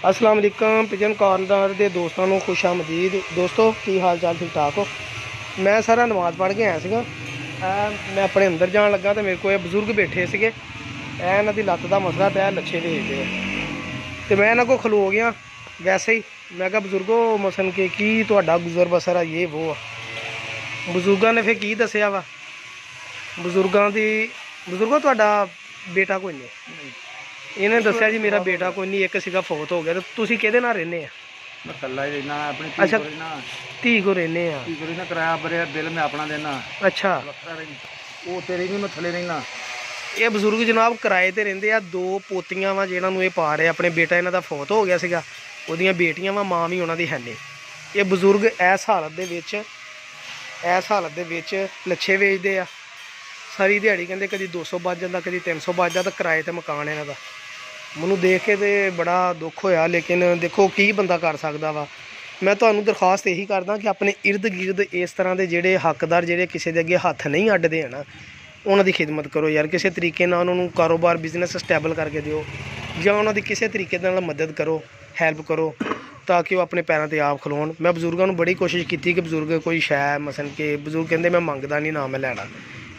अस्सलाम वालेकुम pigeon corner के दोस्तों को खुश आमदीद। दोस्तों की हाल चाल ठीक ठाक हो। मैं सारा नमाज़ पढ़ के आया सीगा। मैं अपने अंदर जान लगा तो मेरे को ये बजुर्ग बैठे सीगे। इन्हां दी लत्त दा मसला ते लच्छे भेजते हैं तो मैं इन्हां को खलो गया। वैसे ही मैं कहा बजुर्गो मसन के की तुहाडा गुजर बसर है ये वो बजुर्गों ने फिर की दसिया वा। बजुर्गो तुहाडा बेटा कोई नहीं। इन्हें दसिया जी मेरा बेटा कोई नहीं, एक सीगा फौत हो गया। तो तुसीं किहदे नाल रहिंदे आ? मैं कल्ला ही रहना अपनी अच्छा धी को रहिंदे आ। धी को रहना, किराया भरिया बिल मैं अपना देना। अच्छा वो तेरी नहीं, मैं थले रहना। ये बजुर्ग जनाब किराए ते रहिंदे आ। दो पोतियां वा जिन्हां नूं ये पा रहे अपने बेटा इन्हां दा फौत हो गया सीगा। ओहदियां बेटियां वा, मां भी उन्हां दी है नहीं। ये बजुर्ग इस हालत दे विच लच्छे वेचदे आ। सारी दिहाड़ी कहंदे कदी 200 बच जांदा, कदी 300 बच जांदा। किराए ते मकान इन्हां दा। मैनूं देख के तो बड़ा दुख होया, लेकिन देखो की बंदा कर सकदा वा। मैं तुहानूं दरखास्त यही करदा कि अपने इर्द गिर्द इस तरह के जिहड़े हकदार जिहड़े किसी दे अगे हत्थ नहीं अड्डदे है ना, उन्हां दी खिदमत करो यार। किसी तरीके नाल उन्हां नूं कारोबार बिजनेस स्टैबल करके दिओ, जां उन्हां दी किसी तरीके नाल मदद करो, हैल्प करो, ताकि वो अपने पैरों ते आप खलोण। मैं बजुर्गों नूं बड़ी कोशिश की कि बजुर्ग कोई शै मसन के बजुर्ग कहंदे मैं मंगदा नहीं ना मैं लैना,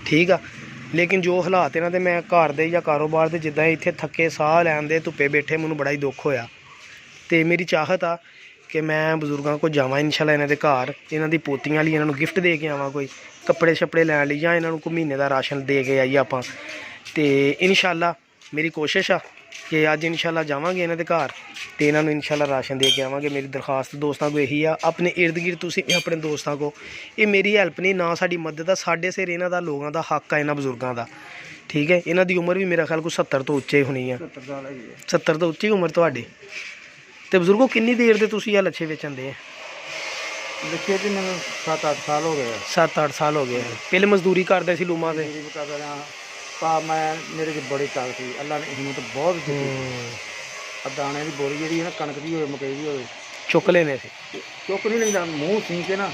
ठीक आ। लेकिन जो हालात इन्हां दे मैं घर दे या कारोबार दे जिद्दां इत्थे थक्के साह लैन दे धुप्पे बैठे मैनूं बड़ा ही दुख होया। तो मेरी चाहत आ कि मैं बजुर्गों को जावां इंशाल्लाह इन्हां दे घर, इन्हां दी पोतियां लई इन्हां नूं गिफ्ट दे के आवां, कोई कपड़े शपड़े लैण लई, जां इन्हां नूं कोई महीने दा राशन दे के आइए आपां। ते इंशाल्लाह मेरी कोशिश आ कि अज इंशाल्लाह जावांगे इन्हां दे घर ते इन्हां नूं इंशाल्लाह राशन दे के आवांगे। मेरी दरखास्त दोस्तों को यही आ, अपने इर्द गिर्द तुसीं अपने दोस्तों को, ये मेरी हैल्प नहीं ना साडी मदद आ, साडे सिर इन्हां दा लोगों दा हक आ, इन्हां बजुर्गों दा, ठीक है। इन्हां दी उम्र भी मेरा ख्याल कोई 70 तो उच्चे होनी है। 70 तो उच्ची उम्र तुहाडी। ते बजुर्गो किन्नी देर दे तुसीं आ लच्छे बेचन दे? लच्छे जी मैंने 7-8 साल हो गए। 7-8 साल हो गए। पहले मजदूरी करदे सी लूमां ते? मैं मेरे च बड़ी ताकत थी, अल्लाह ने हिम्मत बहुत दी। दाने की बोरी जी ना, कणक की हो, मकई की हो, चुक लेने से चुक नहीं लेंदा, मुँह सी के ना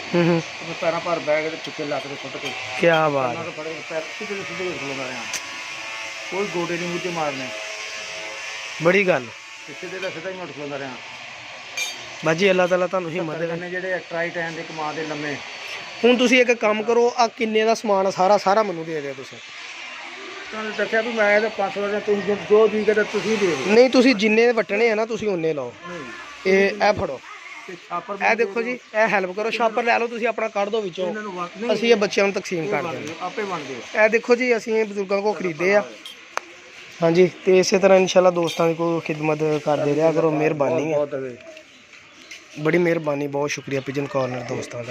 पैरों पर बैग पिछले लक के सुट के। क्या बात, पैर सीधे सीधे खलोंदा रहा, कोई गोडे नहीं मुझे मारने। बड़ी गल सीधे का सीधा ही मैं खलोंदा रहा। बाजी अल्लाह ताला तुहानूं हिम्मत देवे। ਜਿਹੜੇ ਟਰਾਈ ਟਾਈਮ ਦੇ ਕਮਾ ਦੇ ਲੰਮੇ। ਹੁਣ ਤੁਸੀਂ ਇੱਕ ਕੰਮ ਕਰੋ, ਆ ਕਿੰਨੇ ਦਾ ਸਮਾਨ ਸਾਰਾ ਮੈਨੂੰ ਦੇ ਦਿਓ ਤੁਸੀਂ। ਤੁਹਾਨੂੰ ਦੱਸਿਆ ਵੀ ਮੈਂ ਤਾਂ 500 ਦਾ, ਤੁਸੀਂ ਜੋ ਜੀ ਕਹਿੰਦਾ ਤੁਸੀਂ ਦੇ ਦਿਓ। ਨਹੀਂ ਤੁਸੀਂ ਜਿੰਨੇ ਵਟਣੇ ਆ ਨਾ ਤੁਸੀਂ ਉਹਨੇ ਲਾਓ। ਇਹ ਫੜੋ, ਇਹ ਦੇਖੋ ਜੀ, ਇਹ ਹੈਲਪ ਕਰੋ। ਛਾਪਰ ਲੈ ਲਓ ਤੁਸੀਂ ਆਪਣਾ, ਕੱਢ ਦਿਓ ਵਿੱਚੋਂ, ਅਸੀਂ ਇਹ ਬੱਚਿਆਂ ਨੂੰ ਤਕਸੀਮ ਕਰ ਦਿੰਦੇ ਆਪੇ ਬਣ ਗਏ। ਇਹ ਦੇਖੋ ਜੀ, ਅਸੀਂ ਇਹ ਬਜ਼ੁਰਗਾਂ ਕੋਲ ਖਰੀਦੇ ਆ। ਹਾਂਜੀ, ਤੇ ਇਸੇ ਤਰ੍ਹਾਂ ਇਨਸ਼ਾਅੱਲਾ ਦੋਸਤਾਂ ਦੀ ਕੋਈ ਖਿਦਮਤ ਕਰਦੇ ਰਿਹਾ ਕਰੋ। ਮਿਹਰਬਾਨੀ ਹੈ, बड़ी मेहरबानी, बहुत शुक्रिया पिजन कॉर्नर दोस्तों का।